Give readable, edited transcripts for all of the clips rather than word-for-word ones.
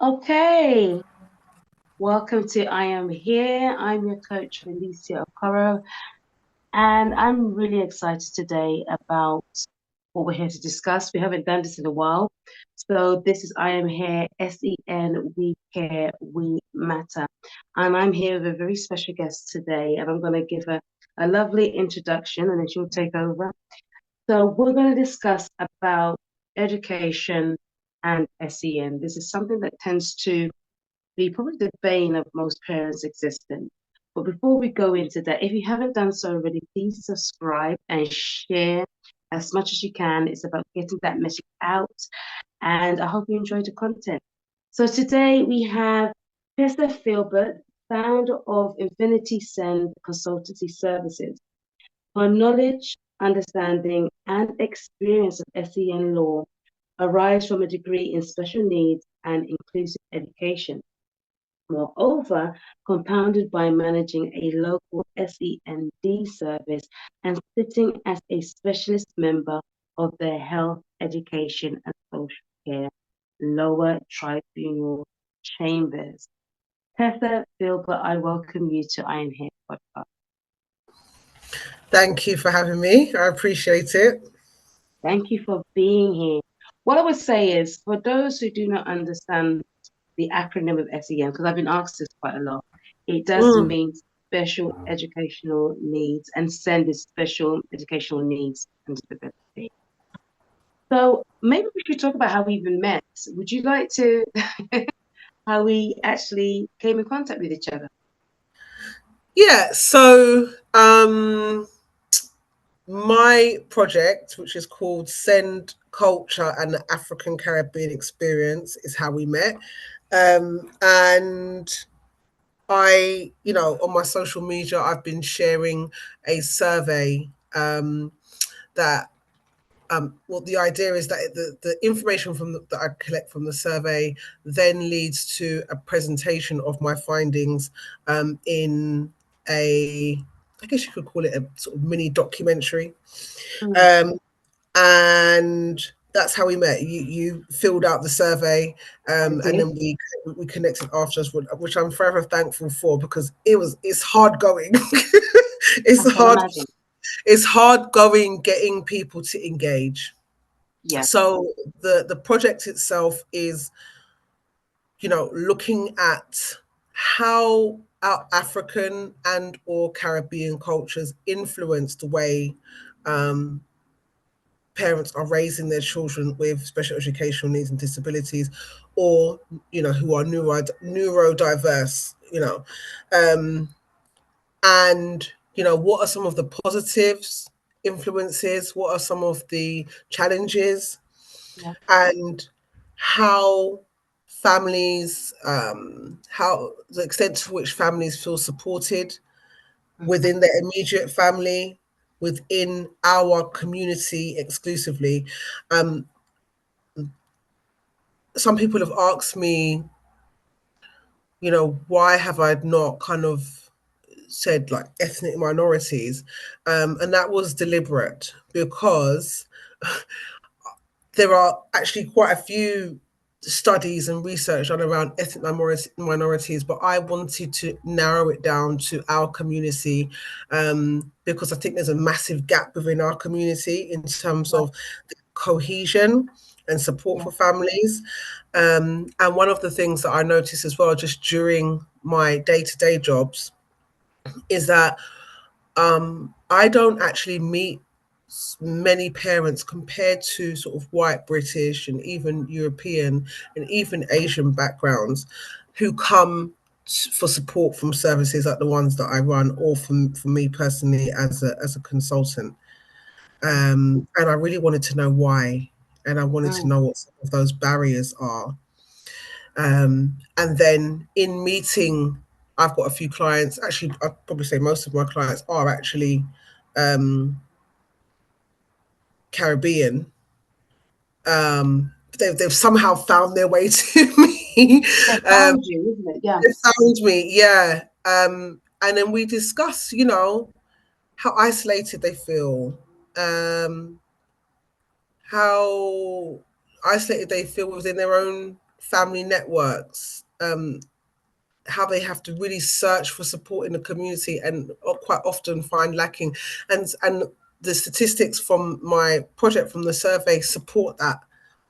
Okay, welcome to I Am Here. I'm your coach, Felicia Okoro, and I'm really excited today about what we're here to discuss. We haven't done this in a while. So this is I Am Here, SEN, We Care, We Matter. And I'm here with a very special guest today, and I'm going to give a lovely introduction, and then she'll take over. So we're going to discuss about education and SEN. This is something that tends to be probably the bane of most parents' existence. But before we go into that, if you haven't done so already, please subscribe and share as much as you can. It's about getting that message out, and I hope you enjoy the content. So today we have Tessa Philbert, founder of InfinitySEND Consultancy Services. Her knowledge, understanding, and experience of SEN law arise from a degree in special needs and inclusive education. Moreover, compounded by managing a local SEND service and sitting as a specialist member of the Health, Education and Social Care Lower Tribunal Chambers. Tessa Philbert, I welcome you to I Am Here podcast. Thank you for having me. I appreciate it. Thank you for being here. What I would say is, for those who do not understand the acronym of SEN, because I've been asked this quite a lot, it does mean special educational needs, and SEND is special educational needs and disability. So maybe we should talk about how we even met. Would you like to, how we actually came in contact with each other? Yeah, so my project, which is called Send Culture and the African Caribbean Experience, is how we met. And I, on my social media, I've been sharing a survey that well, the idea is that the information that I collect from the survey then leads to a presentation of my findings in I guess you could call it a sort of mini documentary. And that's how we met. You filled out the survey, and then we connected afterwards, which I'm forever thankful for, because it's hard going. It's hard going getting people to engage. Yeah. So the project itself is, looking at how our African and or Caribbean cultures influence the way parents are raising their children with special educational needs and disabilities, or who are neurodiverse, and what are some of the positives influences, what are some of the challenges, and how families, how the extent to which families feel supported within their immediate family, within our community exclusively. Some people have asked me, why have I not kind of said like ethnic minorities? And that was deliberate, because there are actually quite a few studies and research done around ethnic minorities, but I wanted to narrow it down to our community, because I think there's a massive gap within our community in terms of the cohesion and support for families. And one of the things that I noticed as well, just during my day-to-day jobs, is that I don't actually meet many parents, compared to sort of white British and even European and even Asian backgrounds, who come for support from services like the ones that I run, or for me personally as a consultant. And I really wanted to know why, and I wanted to know what some of those barriers are. And then in meeting, I've got a few clients, actually I'd probably say most of my clients are actually Caribbean. They've somehow found their way to me. They found you, isn't it? Yeah. They found me, yeah. And then we discuss, how isolated they feel, how isolated they feel within their own family networks, how they have to really search for support in the community and quite often find lacking. And the statistics from my project, from the survey, support that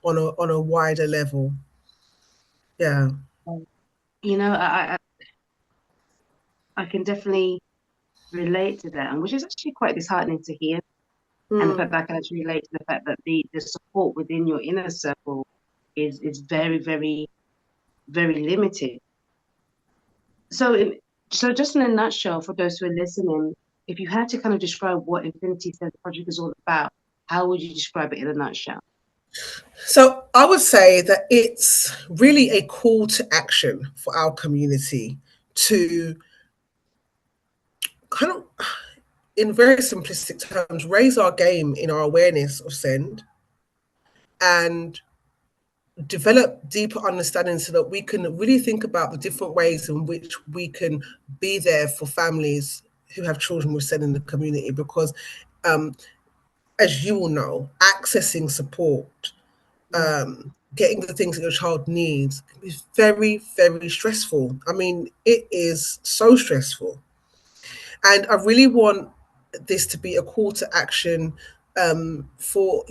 on a wider level. Yeah. You know, I can definitely relate to that, and which is actually quite disheartening to hear. And the fact that I can actually relate to the fact that the support within your inner circle is very, very, very limited. So, so just in a nutshell, for those who are listening, if you had to kind of describe what Infinity Sense Project is all about, how would you describe it in a nutshell? So I would say that it's really a call to action for our community to kind of, in very simplistic terms, raise our game in our awareness of SEND and develop deeper understanding so that we can really think about the different ways in which we can be there for families who have children with SEND in the community. Because, as you will know, accessing support, getting the things that your child needs can be very, very stressful. I mean, it is so stressful. And I really want this to be a call to action, for,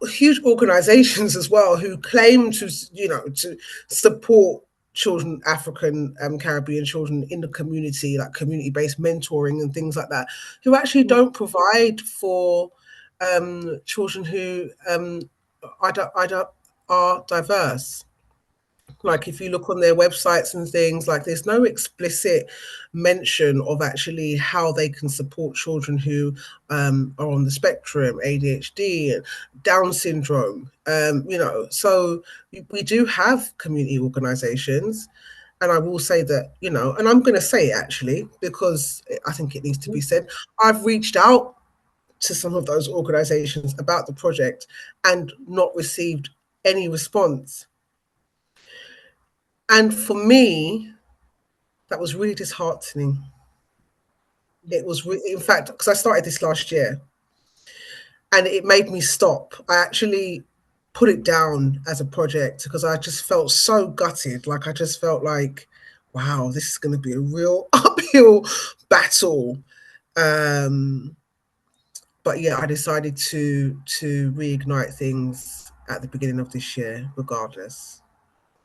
huge organizations as well who claim to, to support children, African, Caribbean children in the community, like community-based mentoring and things like that, who actually don't provide for children who are diverse. Like, if you look on their websites and things, like, there's no explicit mention of actually how they can support children who are on the spectrum, ADHD and Down syndrome. So we do have community organizations. And I will say that, and I'm going to say it actually, because I think it needs to be said, I've reached out to some of those organizations about the project and not received any response. And for me, that was really disheartening. It was, in fact, because I started this last year and it made me stop. I actually put it down as a project because I just felt so gutted. Like, I just felt like, wow, this is going to be a real uphill battle. But yeah, I decided to reignite things at the beginning of this year, regardless.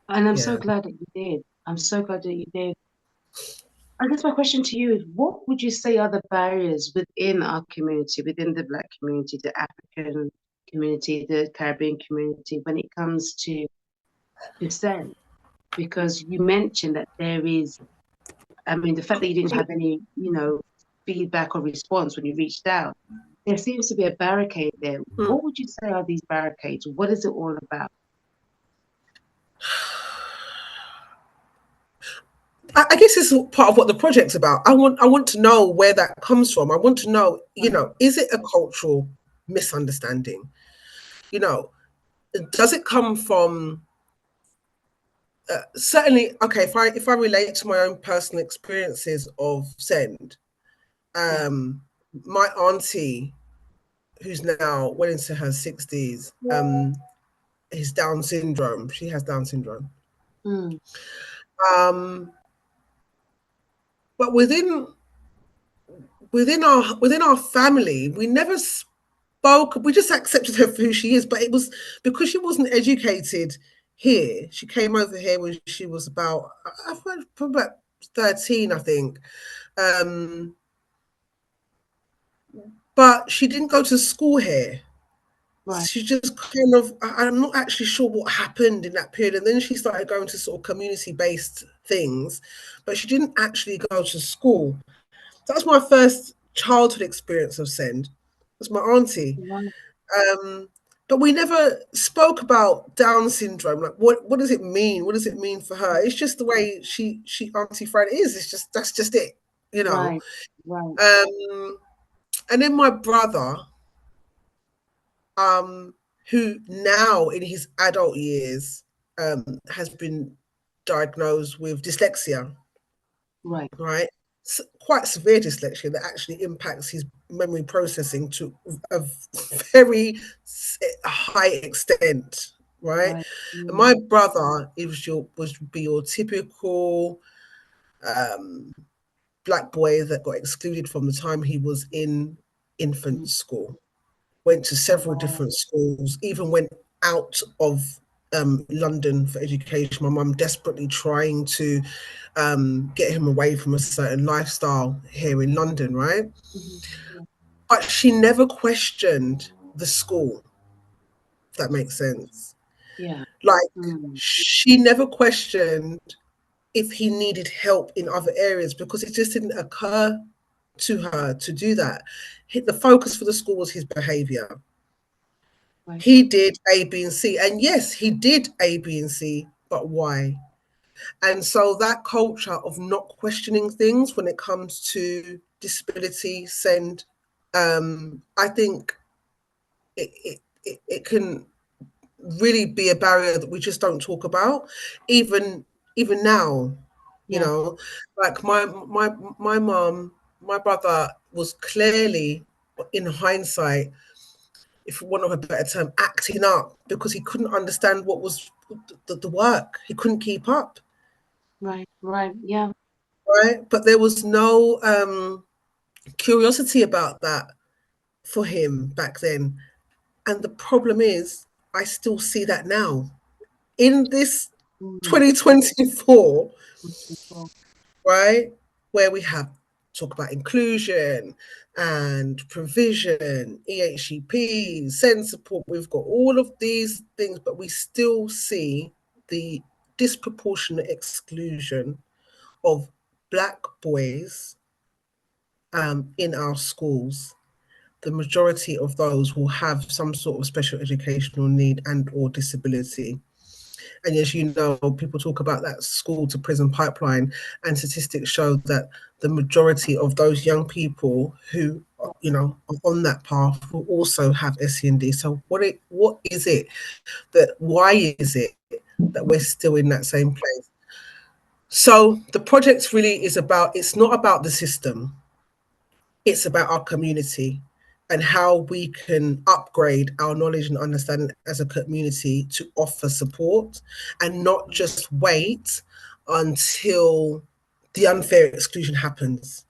And I'm so Yeah. glad that you did. I'm so glad that you did. I guess my question to you is, what would you say are the barriers within our community, within the Black community, the African community, the Caribbean community, when it comes to SEN? Because you mentioned that there is, I mean, the fact that you didn't have any, feedback or response when you reached out, there seems to be a barricade there. Mm. What would you say are these barricades? What is it all about? I guess it's part of what the project's about. I want to know where that comes from. I want to know, is it a cultural misunderstanding? Does it come from, certainly, okay, if I relate to my own personal experiences of SEND, my auntie, who's now well into her 60s, is Down syndrome. She has Down syndrome. Mm. But within our family, we never spoke. We just accepted her for who she is. But it was because she wasn't educated here. She came over here when she was about, probably about 13, I think. But she didn't go to school here. Right, She just kind of, I'm not actually sure what happened in that period. And then she started going to sort of community-based things, but she didn't actually go to school. So that's my first childhood experience of SEND. That's my auntie. right, But we never spoke about Down syndrome. Like, what does it mean? What does it mean for her? It's just the way she Auntie Fran is. It's just, that's just it, you know. right, right. And then my brother, who now in his adult years has been diagnosed with dyslexia, Right. right? Quite severe dyslexia that actually impacts his memory processing to a very high extent, right? Right. And my brother, it was be your typical um, black boy that got excluded from the time he was in infant school. Went to Oh, several wow. different schools, even went out of London for education. My mum desperately trying to get him away from a certain lifestyle here in London, right? Yeah. But she never questioned the school, if that makes sense. Yeah. Like, Mm. she never questioned if he needed help in other areas because it just didn't occur to her to do that. The focus for the school was his behavior. Right. He did A, B, and C. And yes, he did A, B, and C, but why? And so that culture of not questioning things when it comes to disability, send, I think it can really be a barrier that we just don't talk about, even now. You Yeah. know, like my mom, my brother was clearly, in hindsight, if for want of a better term, acting up because he couldn't understand what was the work. He couldn't keep up, Right. Right. Yeah. right? But there was no curiosity about that for him back then. And the problem is, I still see that now in this Mm. 2024, Well, right? Where we have talk about inclusion and provision, EHCP, send support. We've got all of these things, but we still see the disproportionate exclusion of Black boys in our schools. The majority of those will have some sort of special educational need and or disability. And as you know, people talk about that school to prison pipeline, and statistics show that the majority of those young people who, you know, are on that path will also have SEND. So what is it why is it that we're still in that same place? So the project really is about, it's not about the system, it's about our community and how we can upgrade our knowledge and understanding as a community to offer support and not just wait until the unfair exclusion happens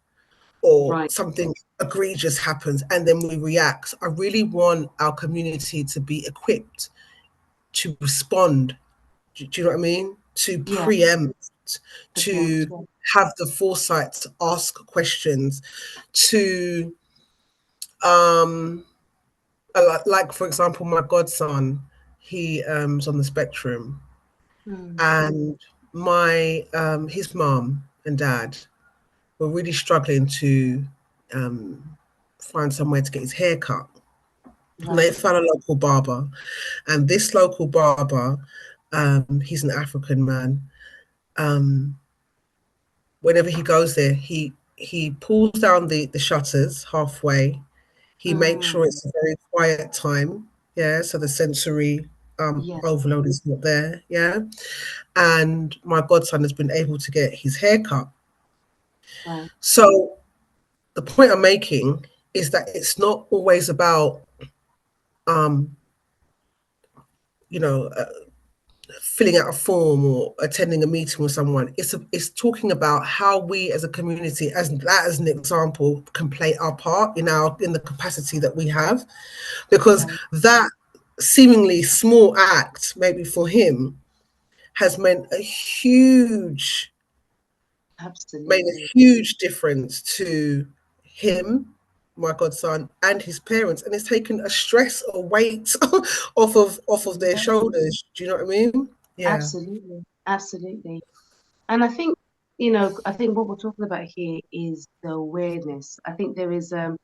or right. something egregious happens and then we react. I really want our community to be equipped to respond. Do you know what I mean? To Yeah. preempt, The parents. to Yeah. have the foresight to ask questions, to um like for example, my godson, he is on the spectrum, Mm. and my his mom and dad were really struggling to um find somewhere to get his hair cut. And Right. they found a local barber, and this local barber, he's an African man. Um, Whenever he goes there, he pulls down the shutters halfway. He makes sure Mm. it's a very quiet time, yeah, so the sensory Yeah. overload is not there, yeah. And my godson has been able to get his hair cut. Right. So the point I'm making is that it's not always about um, you know, filling out a form or attending a meeting with someone. It's talking about how we as a community, as an example, can play our part in the capacity that we have, because Right. that seemingly small act, maybe for him, has made a Absolutely. huge difference to him, my godson, and his parents, and it's taken a stress or weight off of their Yeah. shoulders. Do you know what I mean? Yeah. Absolutely. Absolutely. And I think, I think what we're talking about here is the awareness. I think there is a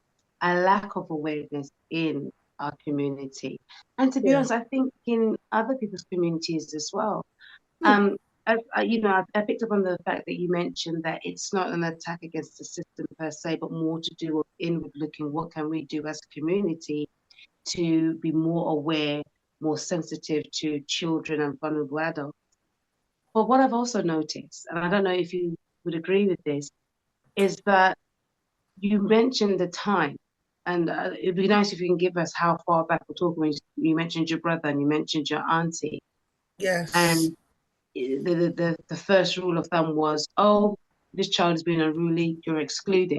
lack of awareness in our community. And to be Yeah. honest, I think in other people's communities as well. Hmm. I picked up on the fact that you mentioned that it's not an attack against the system per se, but more to do with inward looking. What can we do as a community to be more aware, more sensitive to children and vulnerable adults? But what I've also noticed, and I don't know if you would agree with this, is that you mentioned the time. And it'd be nice if you can give us how far back we're talking. When you mentioned your brother and you mentioned your auntie, Yes. and the first rule of thumb was, oh, this child has been unruly, you're excluded.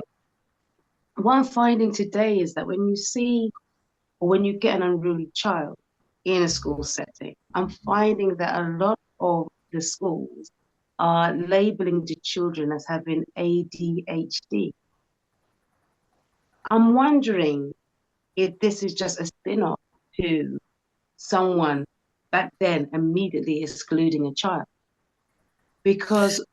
What I'm finding today is that when you see or when you get an unruly child in a school setting, I'm finding that a lot of the schools are labeling the children as having ADHD. I'm wondering if this is just a spin-off to someone back then immediately excluding a child. Because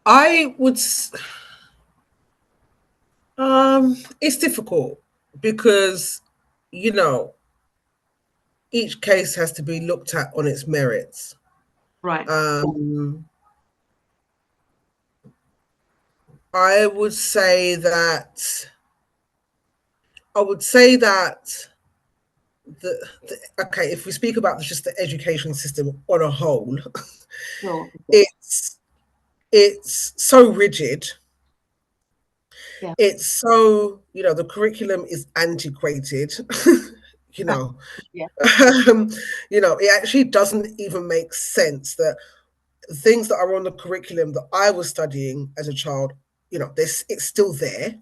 I would. It's difficult because, you know, each case has to be looked at on its merits. right, Um, I would say that I would say that okay, if we speak about just the education system on a whole, sure, it's it's so rigid. yeah, It's so, the curriculum is antiquated. you know, yeah, um, it actually doesn't even make sense that things that are on the curriculum that I was studying as a child, this it's still there,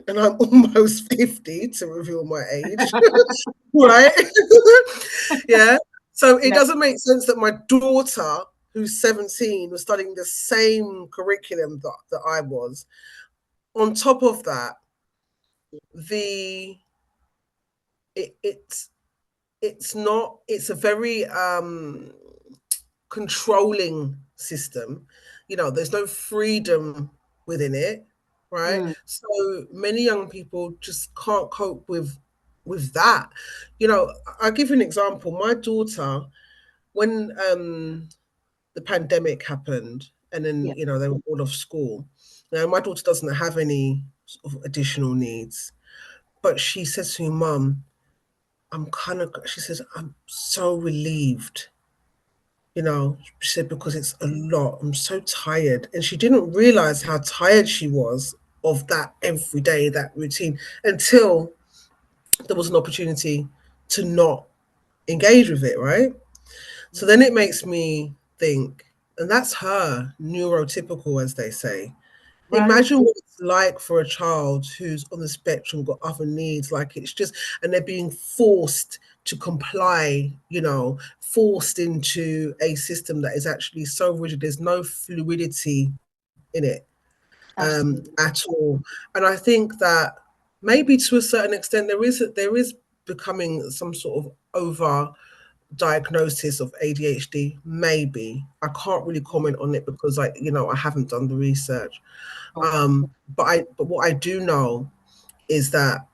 and I'm almost 50 to reveal my age, right? Yeah. So it yeah, doesn't make sense that my daughter, who's 17, was studying the same curriculum that I was. On top of that, the it's not it's a very controlling system. There's no freedom within it, right? mm, So many young people just can't cope with that. I'll give you an example. My daughter, when the pandemic happened, and then yeah, they were all off school. Now my daughter doesn't have any sort of additional needs, but she says to me, "Mum, she says, I'm so relieved, she said, because it's a lot. I'm so tired." And she didn't realize how tired she was of that every day, that routine, until there was an opportunity to not engage with it, right? So then it makes me think, and that's her neurotypical, as they say. right, Imagine what it's like for a child who's on the spectrum, got other needs, like it's just, and they're being forced to comply, forced into a system that is actually so rigid. There's no fluidity in it absolutely, at all. And I think that maybe to a certain extent there is becoming some sort of over diagnosis of ADHD. Maybe I can't really comment on it because I haven't done the research. sure, But what I do know is that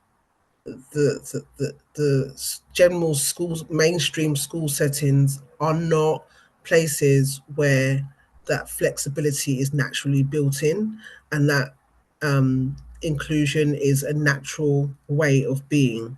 the general schools, mainstream school settings, are not places where that flexibility is naturally built in, and that inclusion is a natural way of being.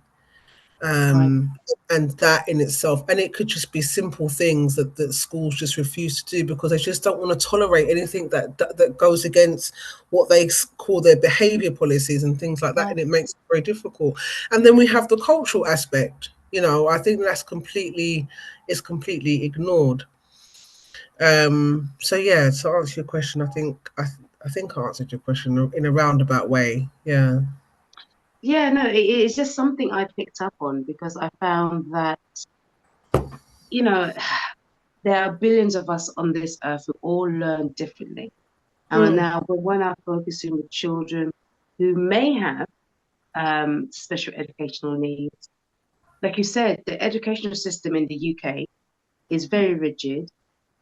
right, um, and that in itself, and it could just be simple things that schools just refuse to do because they just don't want to tolerate anything that goes against what they call their behavior policies and things like that, right. and it makes it very difficult. And then we have the cultural aspect. I think that's completely ignored. So yeah, to answer your question, I think I answered your question in a roundabout way. Yeah. Yeah, no, it's just something I picked up on because I found that, you know, there are billions of us on this earth who all learn differently. And Mm, now we're now focusing with children who may have special educational needs. Like you said, the educational system in the UK is very rigid,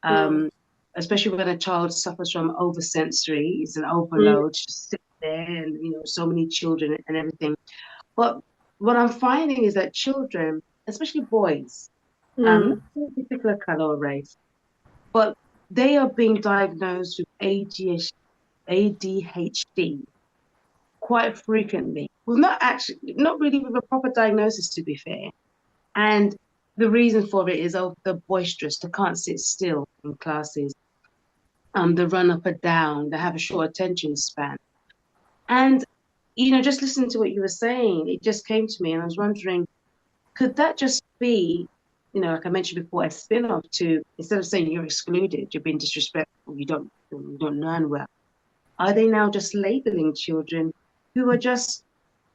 mm, um, especially when a child suffers from oversensory, it's an mm, overload, just sit there and, so many children and everything. But what I'm finding is that children, especially boys, not mm. a particular color or race, but they are being diagnosed with ADHD quite frequently. Well, not really with a proper diagnosis, to be fair. And the reason for it is, oh, they're boisterous, they can't sit still in classes, they run up and down, they have a short attention span. And, just listening to what you were saying, it just came to me, and I was wondering, could that just be, like I mentioned before, a spin-off to, instead of saying you're excluded, you're being disrespectful, you don't learn well, are they now just labeling children who are just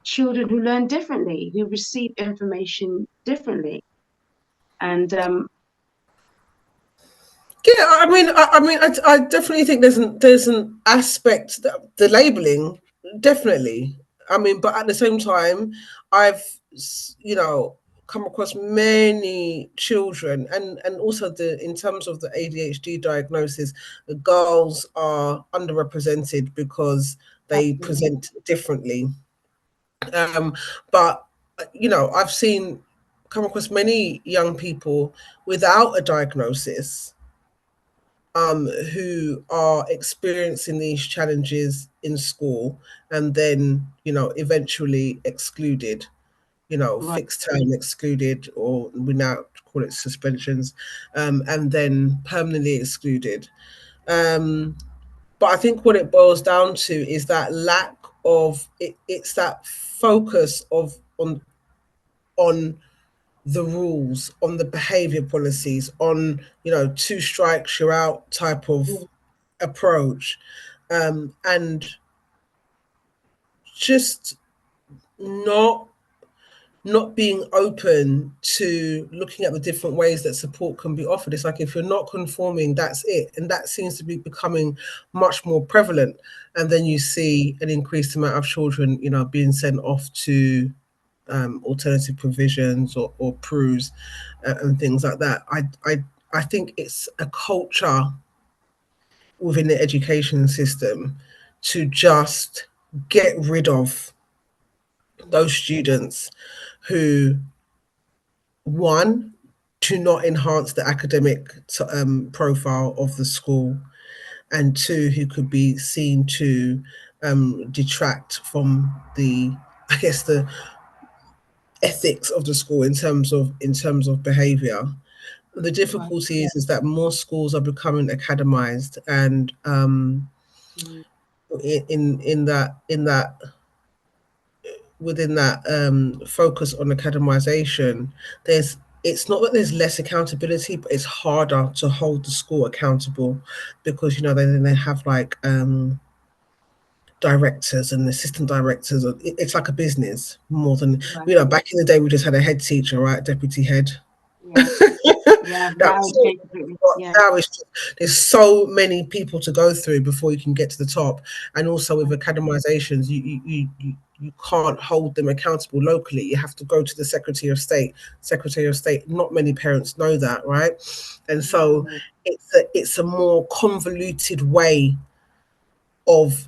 children who learn differently, who receive information differently? And Yeah, I definitely think there's an aspect that the labeling, definitely. I mean, but at the same time, I've come across many children, and also in terms of the ADHD diagnosis, the girls are underrepresented because they absolutely, present differently. Um, but I've come across many young people without a diagnosis, who are experiencing these challenges in school, and then eventually excluded, right, fixed term excluded, or we now call it suspensions, and then permanently excluded. um, but I think what it boils down to is that lack of it's that focus of on the rules, on the behavior policies, on two strikes you're out type of mm, approach, and just not not being open to looking at the different ways that support can be offered. It's like, if you're not conforming, that's it, and that seems to be becoming much more prevalent. And then you see an increased amount of children, being sent off to alternative provisions, or PRUs, and things like that. I think it's a culture within the education system to just get rid of those students who, one, do not enhance the academic profile of the school, and two, who could be seen to detract from I guess, the ethics of the school in terms of behavior. The right, difficulty is that more schools are becoming academized, and mm, in that within that focus on academization, there's it's not that there's less accountability, but it's harder to hold the school accountable, because they have like directors and assistant directors. It's like a business more than, right, back in the day we just had a head teacher, right, deputy head. yeah, yeah. That Now was it's it. changed completely. But Yeah, now there's so many people to go through before you can get to the top, and also with right, academizations, you can't hold them accountable locally. You have to go to the Secretary of State. Secretary of State. Not many parents know that, right? And so mm, it's a more convoluted way of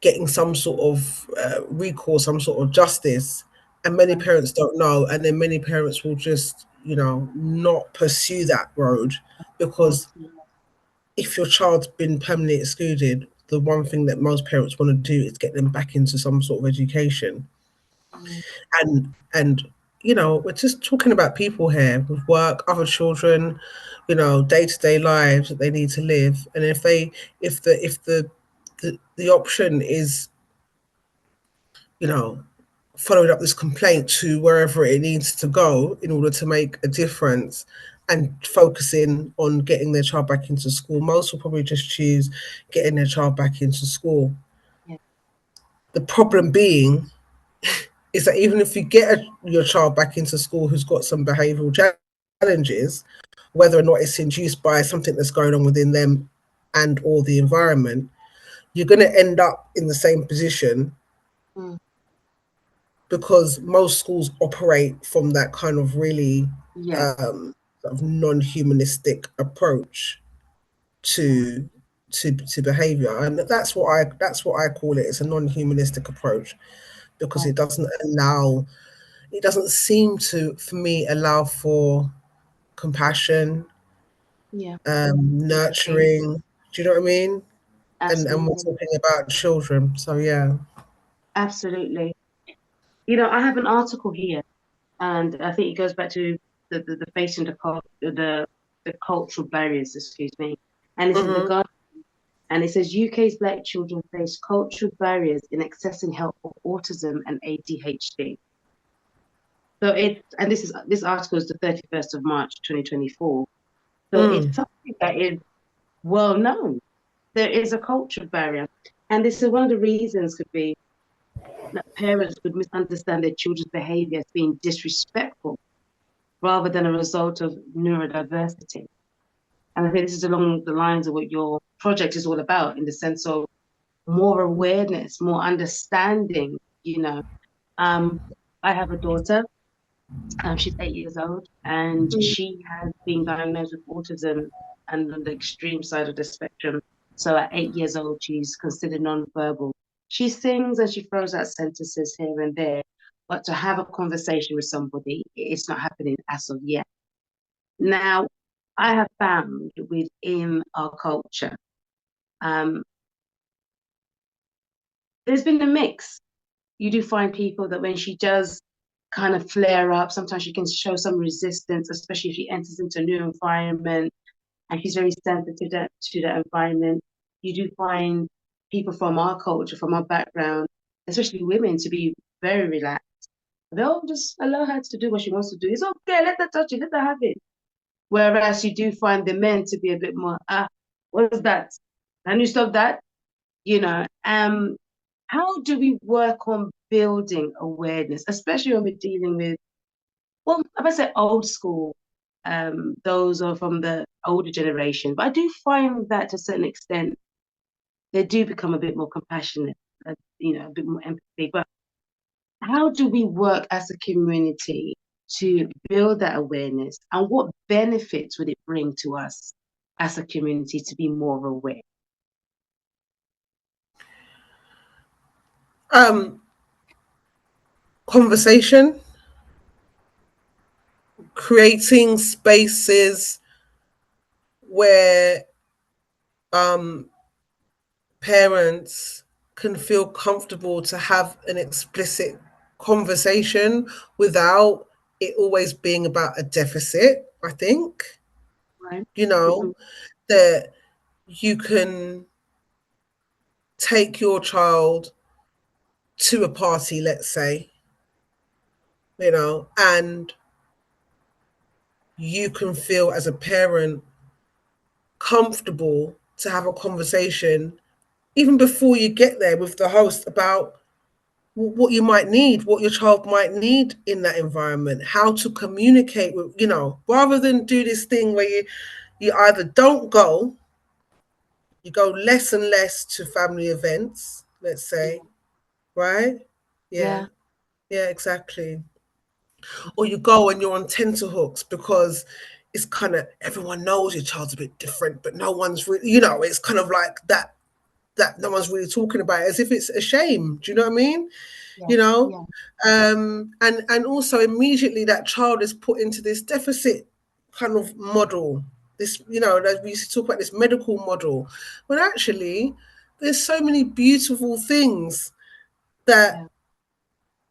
getting some sort of recourse, some sort of justice, and many right, parents don't know, and then many parents will just not pursue that road, of course, because if your child's been permanently excluded, the one thing that most parents want to do is get them back into some sort of education. mm, And we're just talking about people here with work, other children, day-to-day lives that they need to live. And if the option is, you know, following up this complaint to wherever it needs to go in order to make a difference, and focusing on getting their child back into school, most will probably just choose getting their child back into school. yeah, The problem being is that even if you get your child back into school who's got some behavioural challenges, whether or not it's induced by something that's going on within them and or the environment, you're going to end up in the same position, mm, because most schools operate from that kind of really yeah, sort of non-humanistic approach yeah, to to behavior, and that's what I call it. It's a non-humanistic approach, because right, it doesn't seem to, for me, allow for compassion, yeah, okay, nurturing. Do you know what I mean? And we're absolutely, talking about children, so yeah. absolutely. I have an article here, and I think it goes back to the facing the cultural barriers, excuse me, and this is the Hmm. Guardian. And it says UK's Black children face cultural barriers in accessing help for autism and ADHD. So this article is the 31st of March 2024. So it's something that is well known. There is a cultural barrier. And this is one of the reasons could be that parents could misunderstand their children's behavior as being disrespectful rather than a result of neurodiversity. And I think this is along the lines of what your project is all about, in the sense of more awareness, more understanding, you know. I have a daughter, she's 8 years old, and she has been diagnosed with autism and on the extreme side of the spectrum. So at 8 years old, she's considered non-verbal. She sings and she throws out sentences here and there, but to have a conversation with somebody, it's not happening as of yet. Now, I have found within our culture, there's been a mix. You do find people that when she does kind of flare up, sometimes she can show some resistance, especially if she enters into a new environment and she's very sensitive to that environment. You do find people from our culture, from our background, especially women, to be very relaxed. They'll just allow her to do what she wants to do. It's okay, let her touch it, let her have it. Whereas you do find the men to be a bit more, what's that? Can you stop that? You know, how do we work on building awareness, especially when we're dealing with, well, I must say old school, those are from the older generation, but I do find that to a certain extent, they do become a bit more compassionate, a bit more empathy. But how do we work as a community to build that awareness, and what benefits would it bring to us as a community to be more aware? Conversation, creating spaces where parents can feel comfortable to have an explicit conversation without it always being about a deficit, I think. Right. That you can take your child to a party, let's say, and you can feel as a parent comfortable to have a conversation even before you get there with the host about what you might need, what your child might need in that environment, how to communicate with, rather than do this thing where you either don't go, you go less and less to family events, let's say, right? Yeah, Yeah. yeah, exactly. Or you go and you're on tenterhooks because it's kind of everyone knows your child's a bit different, but no one's really, it's kind of like that no one's really talking about it, as if it's a shame. Do you know what I mean? Yeah. You know, Yeah. and also immediately that child is put into this deficit kind of model. This, that we used to talk about, this medical model, when actually there's so many beautiful things that Yeah.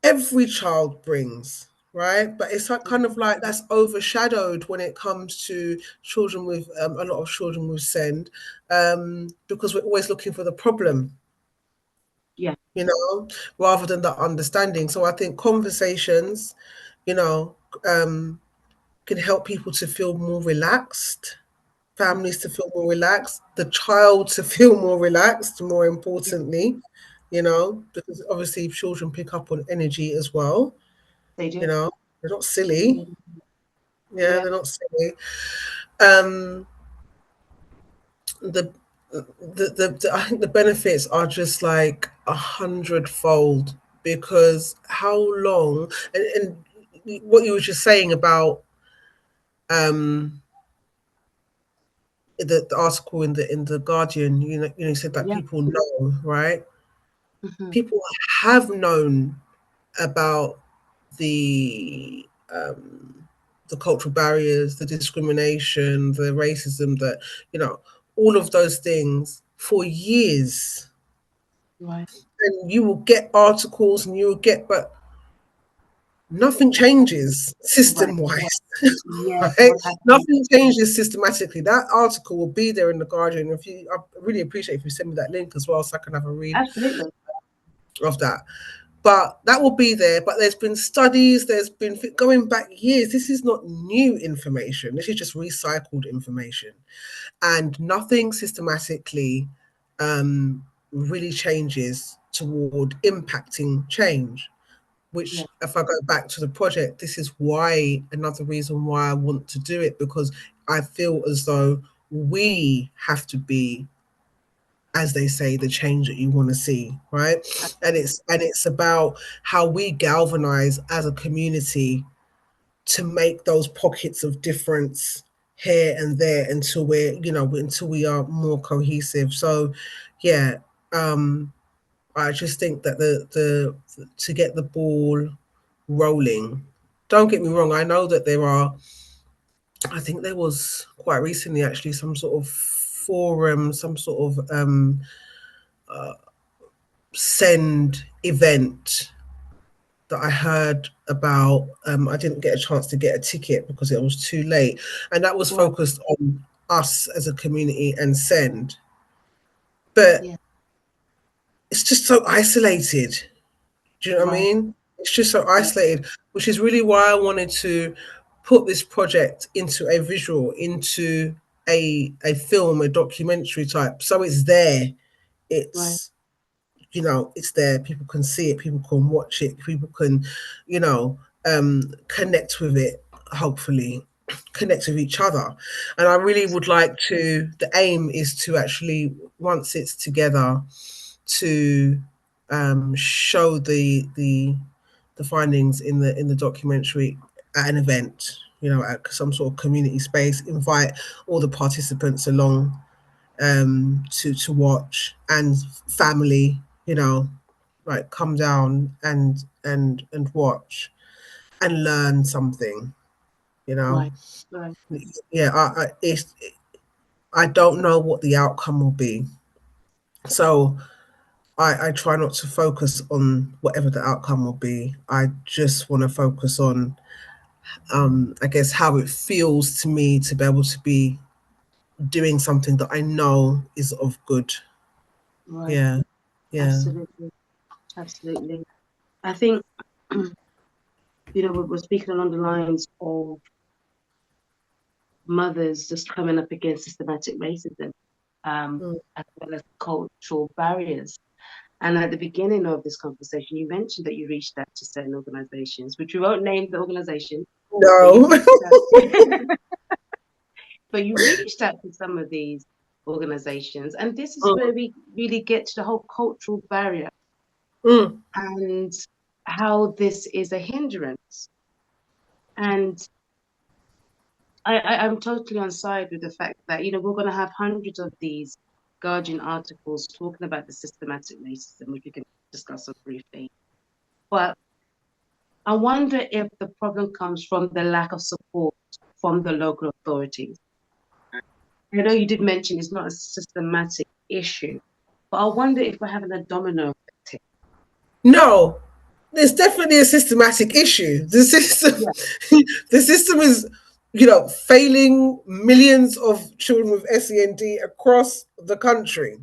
every child brings, right? But it's like kind Yeah. of like that's overshadowed when it comes to children with a lot of children with SEND, because we're always looking for the problem, Yeah. rather than the understanding. So I think conversations, you know, um, can help people to feel more relaxed, Yeah. families to feel more relaxed, the child to feel more relaxed, more Yeah. importantly, because obviously children pick up on energy as well. They you do. know they're not They silly. really do. Yeah, Yeah. they're not silly. um the I think the benefits are just like 100-fold, because how long, and what you were just saying about um the article in the Guardian, you said that Yeah. people know, right? Hmm. People have known about the um, the cultural barriers, the discrimination, the racism, that all of those things for years, Right. and you will get articles, and you will get, but nothing changes Right. system wise. Yes. Right? What happened? Nothing changes systematically. That article will be there in the Guardian. If you, I really appreciate if you send me that link as well, so I can have a read Absolutely. of that. But that will be there. But there's been studies. There's been going back years. This is not new information. This is just recycled information, and nothing systematically really changes toward impacting change. Yeah. Which, if I go back to the project, this is why another reason why I want to do it, because I feel as though we have to be, as they say, the change that you want to see, right? And it's about how we galvanize as a community to make those pockets of difference here and there until until we are more cohesive. So yeah, I just think that the to get the ball rolling. Don't get me wrong. I know that there are. I think there was quite recently actually some sort of forum, some sort of send event that I heard about. I didn't get a chance to get a ticket because it was too late, and that was Right. focused on us as a community and send. But Yeah. it's just so isolated. Do you know what I Right. mean? It's just so Right. isolated, which is really why I wanted to put this project into a visual, into a film, a documentary type. So it's there. Right. It's it's there. People can see it. People can watch it. People can, connect with it. Hopefully, connect with each other. And I really would like to. The aim is to actually, once it's together, to show the findings in the documentary at an event, at some sort of community space, invite all the participants along to watch, and family, like come down and watch and learn something, you know. Right. Right. Yeah, I don't know what the outcome will be, so I try not to focus on whatever the outcome will be. I just want to focus on, I guess, how it feels to me to be able to be doing something that I know is of good. Right. Yeah, yeah. Absolutely. Absolutely. I think we're speaking along the lines of mothers just coming up against systematic racism, Mm. as well as cultural barriers. And at the beginning of this conversation, you mentioned that you reached out to certain organizations, which we won't name the organization, but you No. reached out, but you reached out to some of these organizations. And this is where we really get to the whole cultural barrier Mm. and how this is a hindrance. And I'm totally on side with the fact that, we're going to have hundreds of these Guardian articles talking about the systematic racism, which we can discuss on briefly. But I wonder if the problem comes from the lack of support from the local authorities. I know you did mention it's not a systematic issue, but I wonder if we're having a domino effect here. No, there's definitely a systematic issue. The system, Yeah, the system is, failing millions of children with SEND across the country.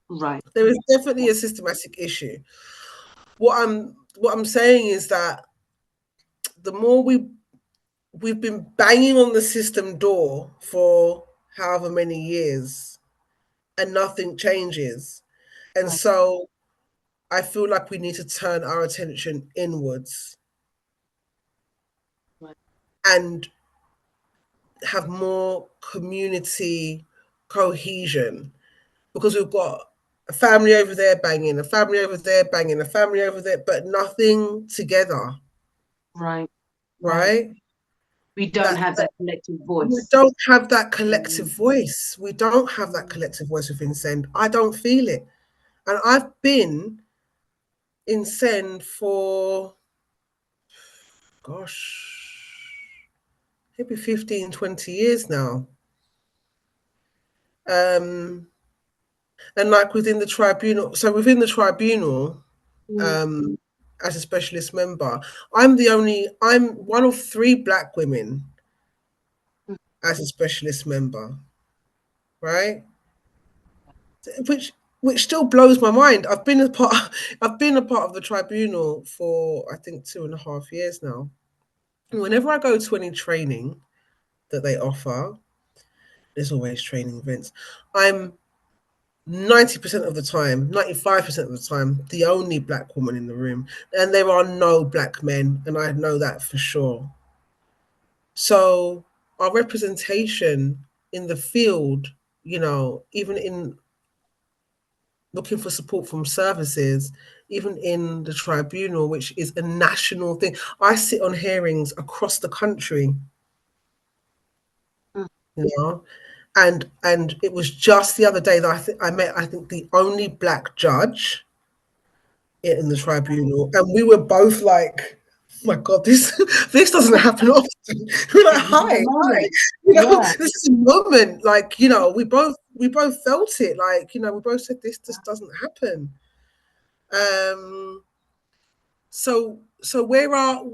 right, There is definitely a systematic issue. What I'm saying is that the more we've been banging on the system door for however many years, and nothing changes, and right, so I feel like we need to turn our attention inwards right, and have more community cohesion, because we've got a family over there banging, a family over there banging, a family over there, but nothing together, right, right. right? We don't That, have that that collective we voice. don't have that Mm, collective voice. We don't have that mm, collective voice within Send. I don't feel it. And I've been in Send for, gosh, maybe 15, 20 years now. Um, and like within the tribunal, so within the tribunal, mm, um, as a specialist member. I'm one of 3 Black women as a specialist member, right? Which still blows my mind. I've been a part of the tribunal for I think 2.5 years now. And whenever I go to any training that they offer, there's always training events. I'm 90% of the time, 95% of the time, the only Black woman in the room. And there are no Black men, and I know that for sure. So our representation in the field, even in looking for support from services, even in the tribunal, which is a national thing. I sit on hearings across the country, Mm. you know, and it was just the other day that I met the only Black judge in the tribunal, and we were both like, oh my God, this this doesn't happen often. We're like, This is the hi, moment. Yeah. this is a moment, like, we both felt it, like, we both said this just doesn't happen. So where are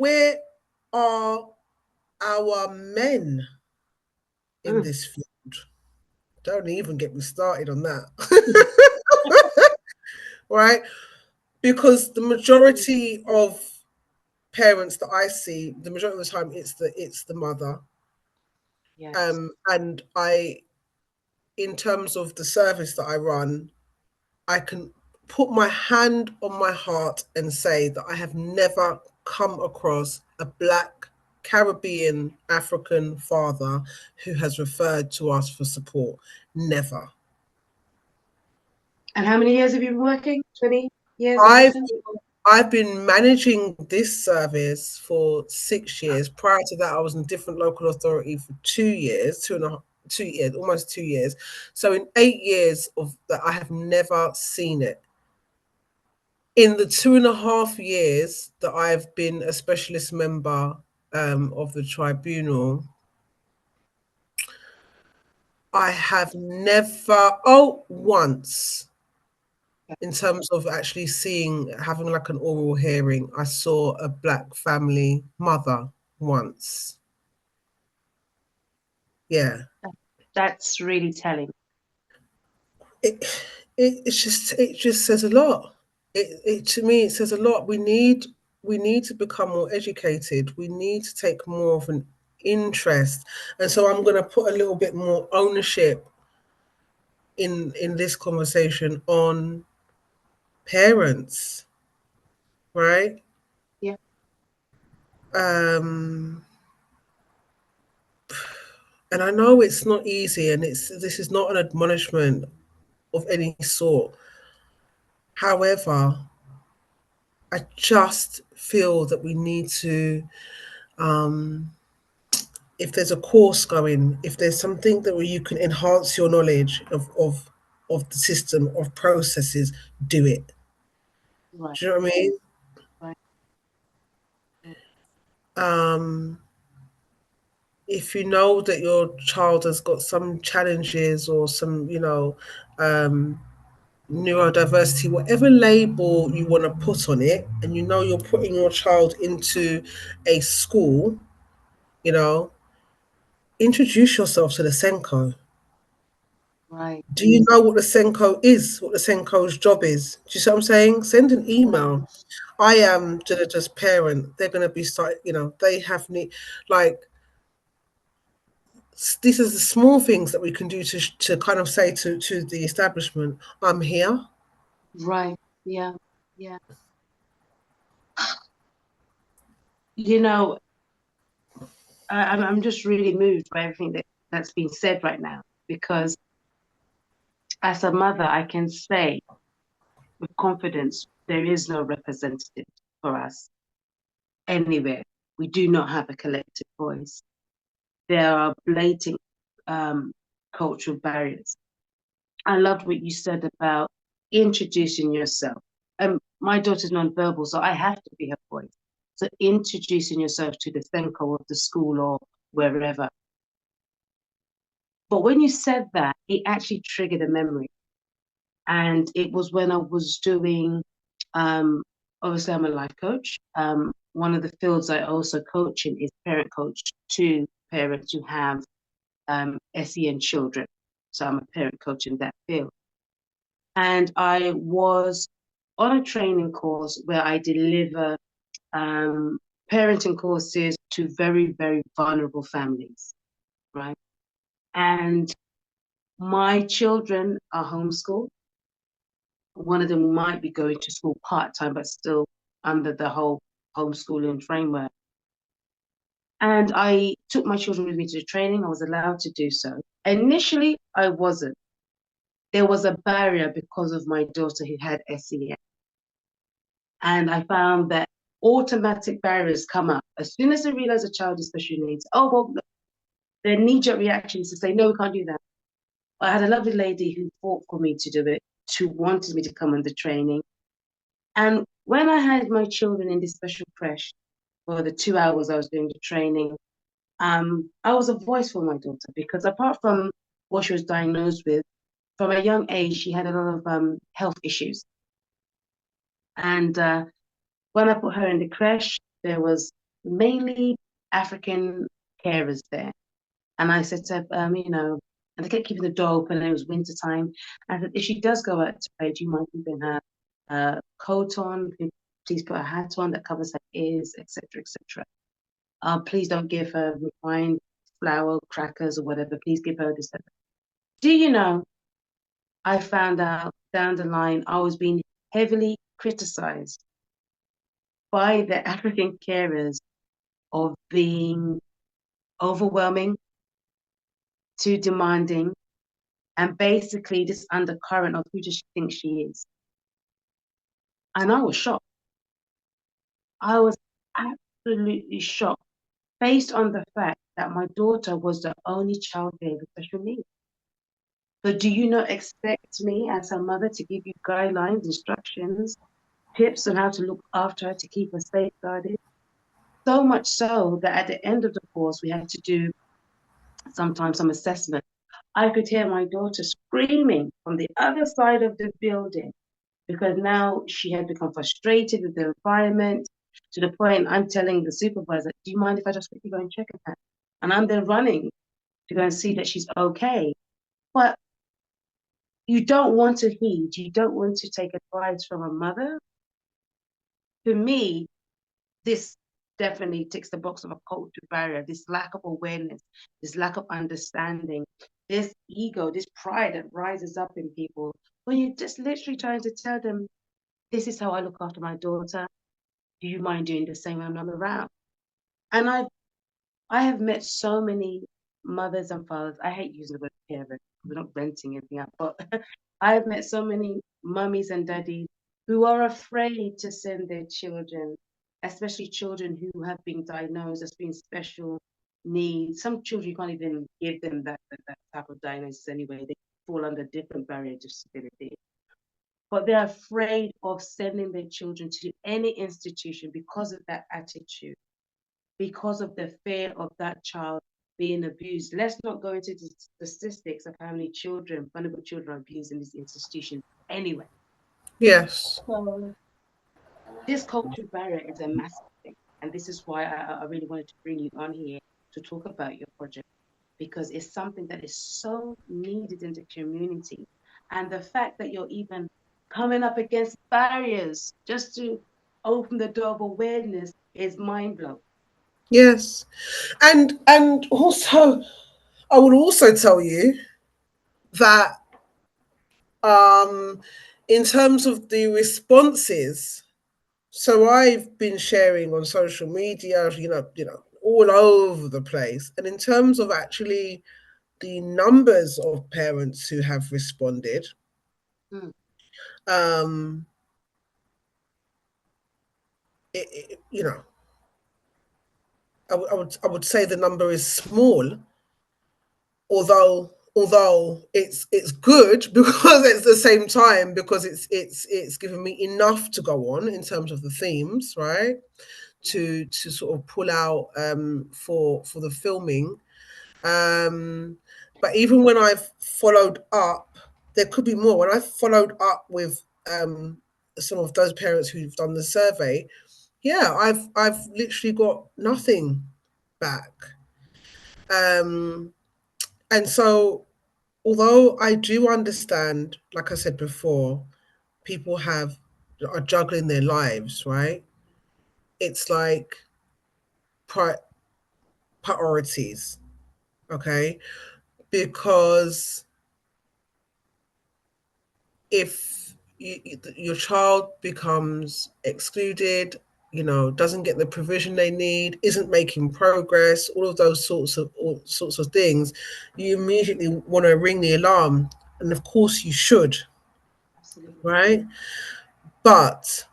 our men in Mm. this field? Don't even get me started on that. Right? Because the majority of parents that I see, the majority of the time it's the mother. Yes. And in terms of the service that I run, I can put my hand on my heart and say that I have never come across a Black Caribbean African father who has referred to us for support. Never. And how many years have you been working? 20 years, I'm I've guessing? I've been managing this service for 6 years. Prior to that, I was in a different local authority for 2 years, 2.5 2 years, almost 2 years. So in 8 years of that, I have never seen it. In the 2.5 years that I've been a specialist member of the tribunal, I have never, once, in terms of actually having like an oral hearing, I saw a Black family mother once. Yeah. That's really telling. It, it just says a lot. It to me, it says a lot. We need to become more educated. We need to take more of an interest. And so I'm going to put a little bit more ownership in this conversation on parents, right? Yeah. Um, and I know it's not easy, and this is not an admonishment of any sort. However, I just feel that we need to, if there's a course going, if there's something that where you can enhance your knowledge of the system of processes, do it. Right. Do you know what I mean? Right. Um, if you know that your child has got some challenges or some, neurodiversity, whatever label you want to put on it, and you're putting your child into a school, you know, introduce yourself to the Senko. Right. Do you know what the Senko is? What the Senko's job is? Do you see what I'm saying? Send an Right. email. I am Jada's parent. They're going to be they have need, like, these are the small things that we can do to kind of say to the establishment, I'm here. Right. Yeah. Yeah. You know, I'm just really moved by everything that's been said right now, because as a mother, I can say with confidence there is no representative for us anywhere. We do not have a collective voice. There are blatant um, cultural barriers. I loved what you said about introducing yourself. My daughter's nonverbal, so I have to be her voice. So introducing yourself to the Senko of the school or wherever. But when you said that, it actually triggered a memory. And it was when I was doing um, obviously I'm a life coach. One of the fields I also coach in is parent coach to parents who have SEN children. So I'm a parent coach in that field. And I was on a training course where I deliver parenting courses to very, very vulnerable families, right? And my children are homeschooled. One of them might be going to school part-time, but still under the whole homeschooling framework. And I took my children with me to the training. I was allowed to do so. Initially, I wasn't. There was a barrier because of my daughter who had SEN. And I found that automatic barriers come up. As soon as they realize a child has special needs, oh, well, their knee-jerk reaction is to say, no, we can't do that. I had a lovely lady who fought for me to do it, who wanted me to come on the training. And when I had my children in this special creche for the 2 hours I was doing the training, I was a voice for my daughter because apart from what she was diagnosed with, from a young age, she had a lot of health issues. And when I put her in the creche, there was mainly African carers there. And I said to her, and they kept keeping the door open and it was winter time. I said, if she does go out to play, do you mind keeping her coat on? Please put a hat on that covers her ears, etc., etc. Please don't give her refined flour, crackers, or whatever. Please give her this. Do you know, I found out down the line I was being heavily criticized by the African carers of being overwhelming, too demanding, and basically this undercurrent of who does she think she is. And I was shocked. I was absolutely shocked based on the fact that my daughter was the only child there with special needs. So do you not expect me as her mother to give you guidelines, instructions, tips on how to look after her to keep her safeguarded? So much so that at the end of the course, we had to do sometimes some assessment. I could hear my daughter screaming from the other side of the building because now she had become frustrated with the environment to the point I'm telling the supervisor, do you mind if I just quickly go and check on her? And I'm then running to go and see that she's okay. But you don't want to heed, you don't want to take advice from a mother. To me, this definitely ticks the box of a cultural barrier, this lack of awareness, this lack of understanding, this ego, this pride that rises up in people when you're just literally trying to tell them, this is how I look after my daughter. Do you mind doing the same when I'm not around? And I have met so many mothers and fathers. I hate using the word parent. We're not renting anything out, but I have met so many mummies and daddies who are afraid to send their children, especially children who have been diagnosed as being special needs. Some children you can't even give them that type of diagnosis anyway. They fall under different barriers of disability. But they're afraid of sending their children to any institution because of that attitude, because of the fear of that child being abused. Let's not go into the statistics of how many children, vulnerable children, are abused in this institution anyway. Yes. So this cultural barrier is a massive thing. And this is why I really wanted to bring you on here to talk about your project, because it's something that is so needed in the community. And the fact that you're even coming up against barriers just to open the door of awareness is mind blowing. Yes. And also I will also tell you that in terms of the responses, so I've been sharing on social media, all over the place. And in terms of actually the numbers of parents who have responded, Mm. um, it, I would say the number is small, although it's good because at the same time because it's given me enough to go on in terms of the themes, right? To sort of pull out for the filming. But even when I've followed up, there could be more. When I followed up with some of those parents who've done the survey, yeah, I've literally got nothing back. And so, although I do understand, like I said before, people are juggling their lives, right? It's like pri- priorities, okay? Because if your child becomes excluded, doesn't get the provision they need, isn't making progress, all sorts of things, you immediately want to ring the alarm, and of course you should, Absolutely. right? But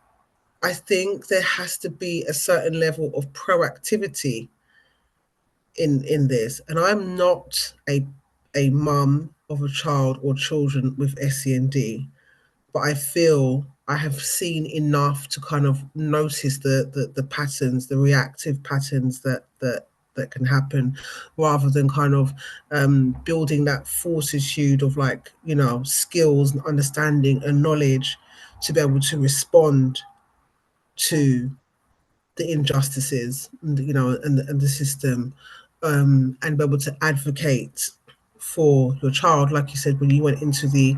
I think there has to be a certain level of proactivity in this, and I'm not a mum of a child or children with SEND, but I feel I have seen enough to kind of notice the patterns, the reactive patterns that can happen, rather than kind of building that fortitude of, like, skills and understanding and knowledge to be able to respond Right. to the injustices, and the system, and be able to advocate for your child. Like you said, when you went into the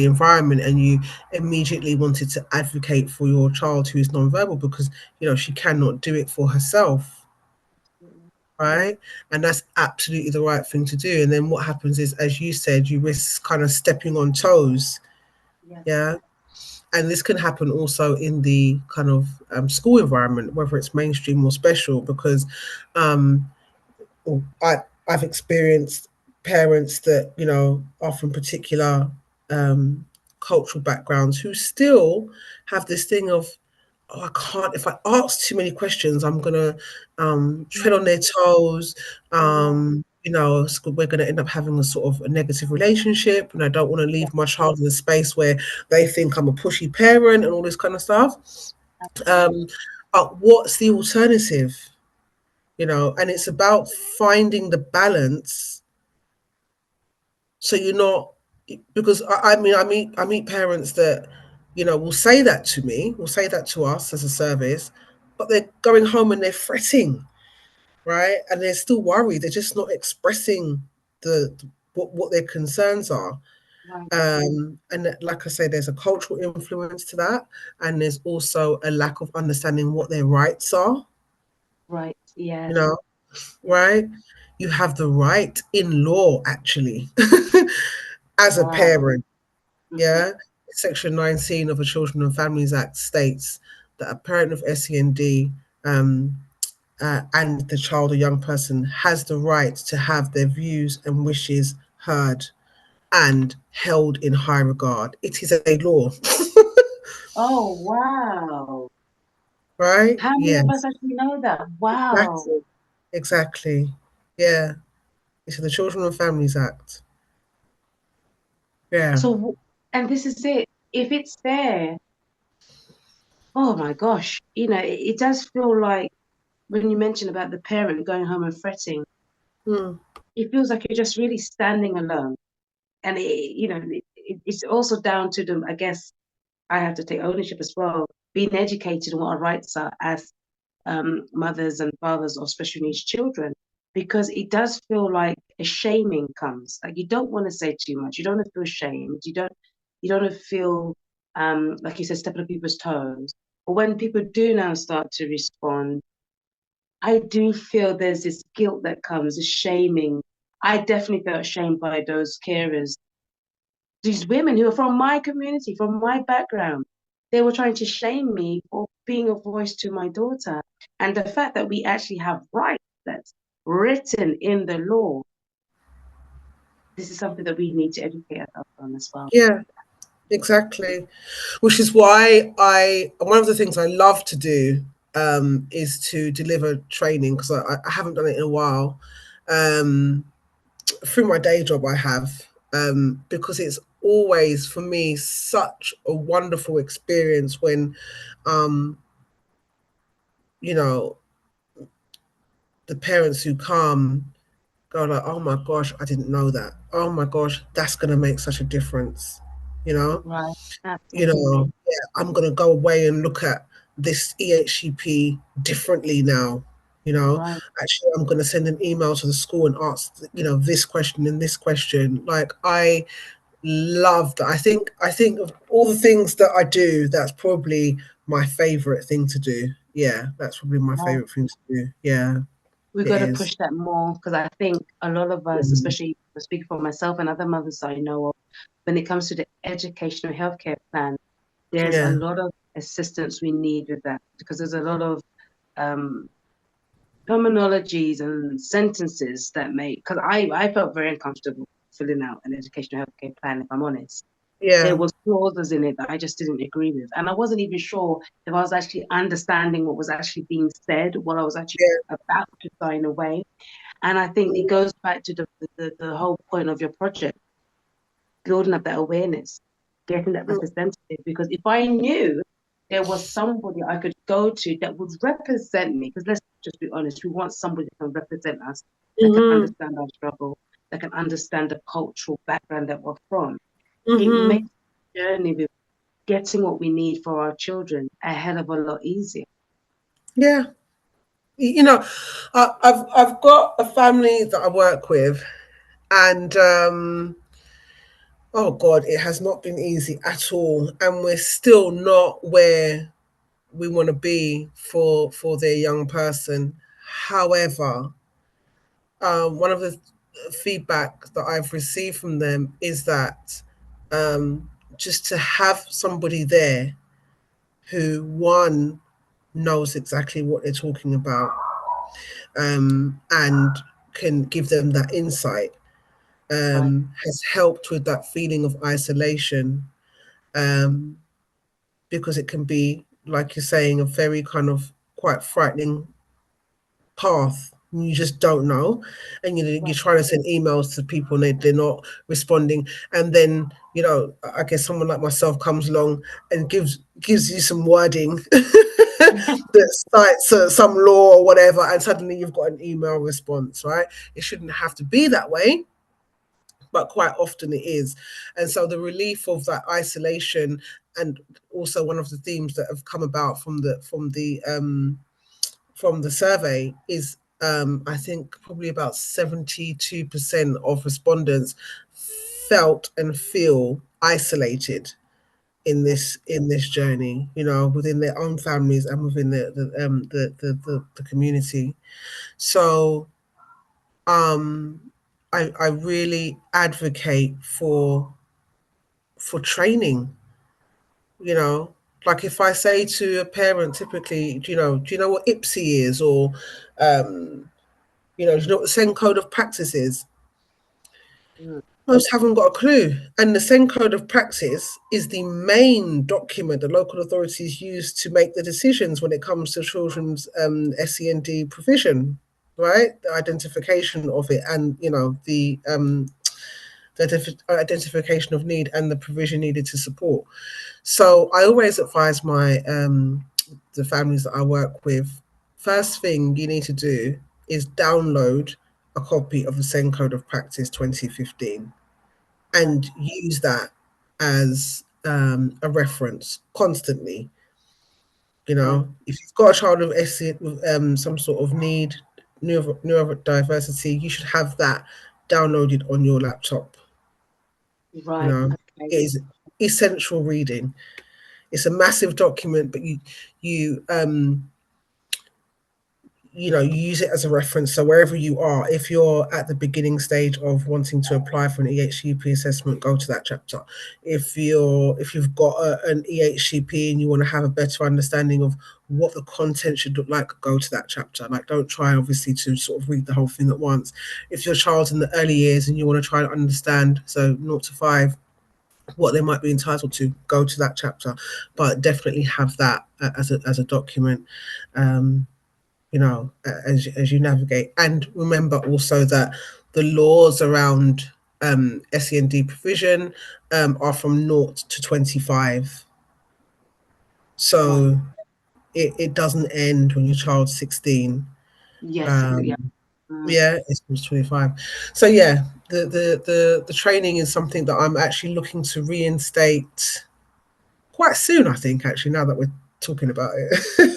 environment, and you immediately wanted to advocate for your child who is nonverbal, because she cannot do it for herself, Absolutely. right? And that's absolutely the right thing to do. And then what happens is, as you said, you risk kind of stepping on toes. Yes. Yeah. And this can happen also in the kind of school environment, whether it's mainstream or special, because um, I've experienced parents that are from particular um, cultural backgrounds, who still have this thing of, oh, I can't. If I ask too many questions, I'm gonna tread on Mm. their toes. Yeah. We're gonna end up having a sort of a negative relationship, and I don't want to Yeah. leave my child in a space where they think I'm a pushy parent and all this kind of stuff. Absolutely. Um, but what's the alternative? And it's about finding the balance, so you're not, because I mean, I meet parents that will say that to me, will say that to us as a service, but they're going home and they're fretting, right? And they're still worried. They're just not expressing what their concerns are. Right. And like I say, there's a cultural influence to that, and there's also a lack of understanding what their rights are. Right. You Yes. know, Yes. right? You have the right in law, actually, as a Wow. parent. Mm-hmm. Yeah. Section 19 of the Children and Families Act states that a parent of SEND, and the child or young person has the right to have their views and wishes heard and held in high regard. It is a law. Oh, wow. Right? How many of us Yes, actually know that? Wow. exactly. Exactly. Yeah. It's the Children and Families Act. Yeah. And this is it. If it's there, oh my gosh, it does feel like when you mention about the parent going home and fretting, Mm, it feels like you're just really standing alone. And it's also down to them. I guess I have to take ownership as well, being educated on what our rights are as mothers and fathers of special needs children, because it does feel like a shaming comes. Like you don't want to say too much. You don't want to feel shamed. You don't want to feel like you said, stepping on people's toes. But when people do now start to respond, I do feel there's this guilt that comes, this shaming. I definitely felt shamed by those carers, these women who are from my community, from my background. They were trying to shame me for being a voice to my daughter. And the fact that we actually have rights that's written in the law, this is something that we need to educate ourselves on as well. yeah, exactly. Which is why one of the things I love to do is to deliver training, because I haven't done it in a while. Um, Through my day job, I have, because it's always for me such a wonderful experience when, um, you know, the parents who come go like, "Oh my gosh, I didn't know that. Oh my gosh, that's going to make such a difference." you know. Right. You know, Absolutely. yeah, I'm going to go away and look at this EHCP differently now. You know, Right. actually, I'm going to send an email to the school and ask, you know, this question and this question. Like, I love that. I think of all the things that I do, that's probably my favorite thing to do. Yeah, that's probably my Right. favorite thing to do. Yeah, We've it got to is. push that more because I think a lot of us, Mhm. especially speaking for myself and other mothers I know of, when it comes to the educational healthcare plan, there's a Yeah, lot of assistance we need with that because there's a lot of um, terminologies and sentences that make, because I felt very uncomfortable filling out an educational healthcare plan, if I'm honest. There yeah, was clauses in it that I just didn't agree with. And I wasn't even sure if I was actually understanding what was actually being said while I was actually yeah, about to sign away. And I think it goes back to the whole point of your project, building up that awareness, getting that mm, representative. Because if I knew there was somebody I could go to that would represent me, because let's just be honest, we want somebody that can represent us, that can mhm, understand our struggle, that can understand the cultural background that we're from. It mhm, makes the journey with getting what we need for our children a hell of a lot easier. yeah. You know, I've got a family that I work with, and oh God, it has not been easy at all, and we're still not where we want to be for their young person. However, one of the feedback that I've received from them is that just to have somebody there who one knows exactly what they're talking about, and can give them that insight, Right, has helped with that feeling of isolation, um, because it can be, like you're saying, a very kind of quite frightening path. You just don't know, and you're right. trying to send emails to people and they're not responding. And then, you know, I guess someone like myself comes along and gives you some wording that cites some law or whatever, and suddenly you've got an email response, right? It shouldn't have to be that way, but quite often it is. And so the relief of that isolation, and also one of the themes that have come about from the survey is, I think probably about 72% of respondents felt and feel isolated in this journey, you know, within their own families and within the community. So I really advocate for training, you know. Like if I say to a parent, typically, do you know what IPSI is, or um, do you know what the SEN code of practice is? Mm, Most haven't got a clue. And the SEN code of practice is the main document that local authorities use to make the decisions when it comes to children's SEND provision, right? The identification of it, and the identification of need and the provision needed to support. So I always advise my the families that I work with. First thing you need to do is download a copy of the SEN Code of Practice 2015 right, and use that as a reference constantly. You right, know, if you've got a child with with some sort of need, neurodiversity, you should have that downloaded on your laptop. You right. know, Okay. it is essential reading. It's a massive document, but you use it as a reference. So wherever you are, if you're at the beginning stage of wanting to apply for an EHCP assessment, go to that chapter. If you've got an EHCP and you want to have a better understanding of what the content should look like, go to that chapter. Like, don't try obviously to sort of read the whole thing at once. If your child's in the early years and you want to try to understand, so 0 to 5, what they might be entitled to, go to that chapter. But definitely have that as a document, um, as you navigate. And remember also that the laws around SEND provision are from 0 to 25. Right. So it doesn't end when your child's 16. Yes, exactly. Yeah. Um, Yeah, it's 25. So yeah, the training is something that I'm actually looking to reinstate quite soon, I think, actually, now that we're talking about it.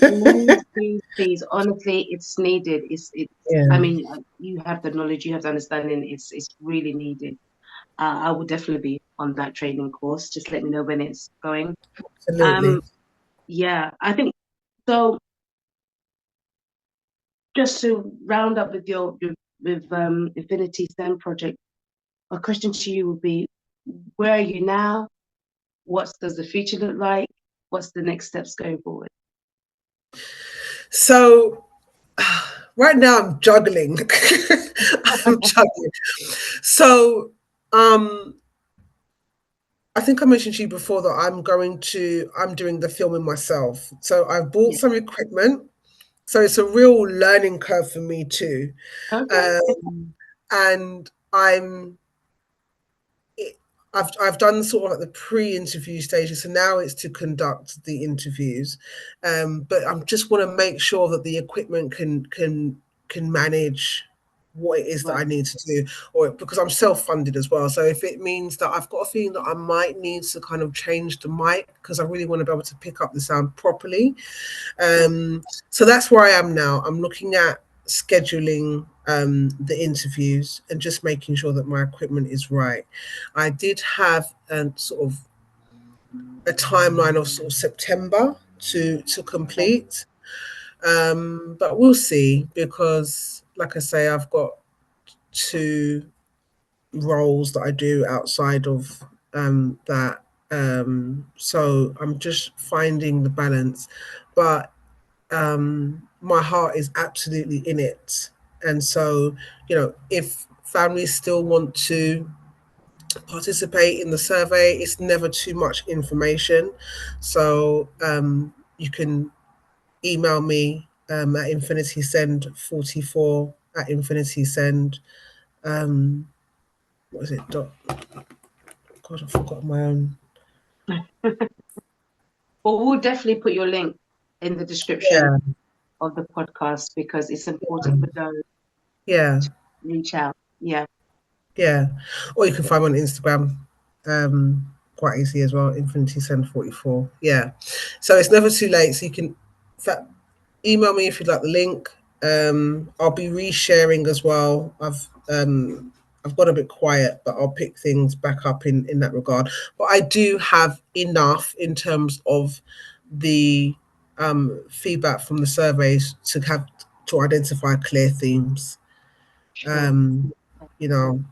Please, please, please. Honestly, it's needed. I Yeah, mean, you have the knowledge, you have the understanding. It's really needed. I will definitely be on that training course. Just let me know when it's going. absolutely. Um, yeah, I think so. Just to round up with Infinity SEN project, a question to you would be, where are you now? What does the future look like? What's the next steps going forward? So right now I'm juggling. I'm juggling. So um I think I mentioned to you before that I'm doing the filming myself. So I've bought Yeah. some equipment. So it's a real learning curve for me too. Okay. Um, and I've done sort of like the pre-interview stages, so now it's to conduct the interviews. But I just want to make sure that the equipment can manage what it is that Right. I need to do, or because I'm self-funded as well. So if it means that I've got a feeling that I might need to kind of change the mic because I really want to be able to pick up the sound properly, Sure. so that's where I am now. I'm looking at scheduling the interviews and just making sure that my equipment is right. I did have sort of a timeline of sort of September to Okay. complete, but we'll see because, like I say, I've got two roles that I do outside of that. So I'm just finding the balance, but my heart is absolutely in it. And so, if families still want to participate in the survey, it's never too much information. So, you can email me at InfinitySEND44 at InfinitySEND. Um, what is it? God, I forgot my own. Well, we'll definitely put your link in the description Yeah, of the podcast because it's important for those yeah. to reach out. Yeah. Yeah, or you can find me on Instagram, quite easy as well. InfinitySend44. Yeah, so it's never too late. So you can, in fact, email me if you'd like the link. I'll be resharing as well. I've got a bit quiet, but I'll pick things back up in that regard. But I do have enough in terms of the feedback from the surveys to identify clear themes. Sure. Um, you know,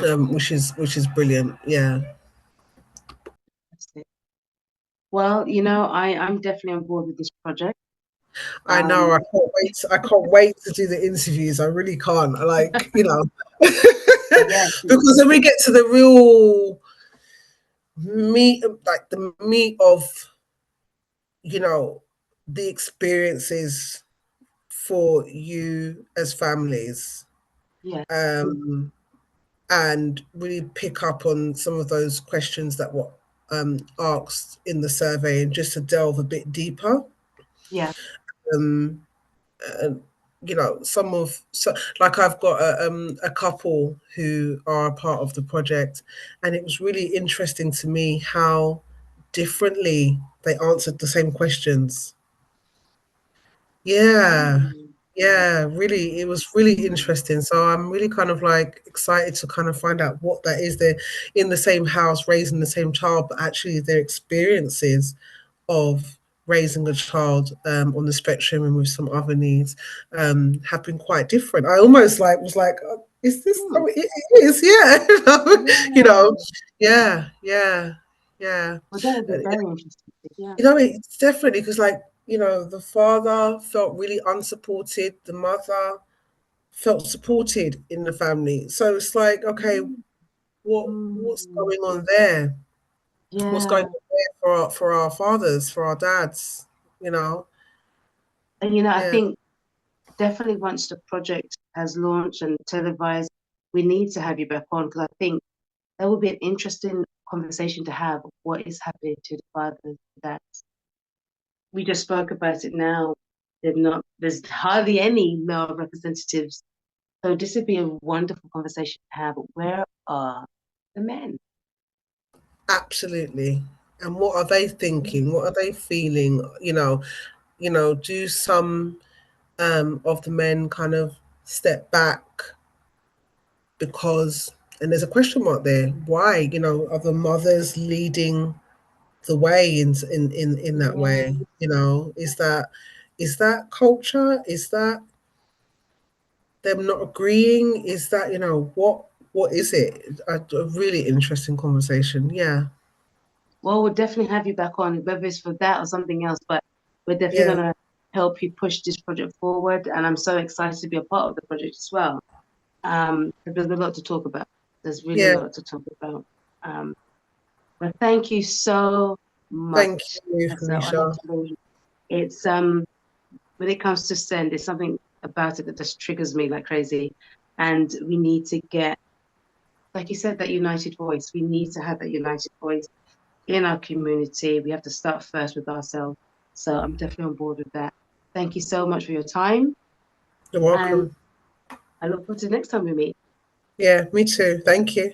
which is brilliant. Yeah, That's it. Well, I'm definitely on board with this project. I know. Um, I can't wait. I can't wait to do the interviews. I really can't. yeah, Because then we get to the real meat, like the meat of you know the experiences for you as families, yeah, um, and really pick up on some of those questions that were asked in the survey, and just to delve a bit deeper. yeah, Um, and like I've got a couple who are a part of the project, and it was really interesting to me how differently they answered the same questions. Yeah, mm, yeah, really, it was really interesting. So I'm really kind of like excited to kind of find out what that is. They're in the same house, raising the same child, but actually their experiences of raising a child on the spectrum and with some other needs have been quite different. I almost like was like, "Oh, is this? mm, Oh, it is, yeah." you know, yeah. yeah, yeah, yeah. Well, that would be And, very interesting. Yeah, it's definitely because, like, the father felt really unsupported, the mother felt supported in the family. So it's like, okay, mm, what's mm, going on there? What's going yeah. on there for our fathers, for our dads? You know, And I yeah, think definitely once the project has launched and televised, we need to have you back on because I think that would be an interesting conversation to have. What is happening to the fathers that we just spoke about it now? There's hardly any male representatives So this would be a wonderful conversation to have. Where are the men? Absolutely. And what are they thinking? What are they feeling? Do some of the men kind of step back because, and there's a question mark there. Why? Are the mothers leading the way in that way? Yeah. Is that culture? Is that them not agreeing? Is that what is it? A really interesting conversation. Yeah, Well, we'll definitely have you back on, whether it's for that or something else, but we're definitely yeah, going to help you push this project forward. And I'm so excited to be a part of the project as well. There's a lot to talk about. There's really a yeah. lot to talk about. Um, but thank you so much, Thank you, Tessa. Felicia. Honestly, it's when it comes to send, there's something about it that just triggers me like crazy. And we need to get, like you said, that united voice. We need to have that united voice in our community. We have to start first with ourselves. So I'm definitely on board with that. Thank you so much for your time. You're And welcome. I look forward to the next time we meet. Yeah, me too. Thank you.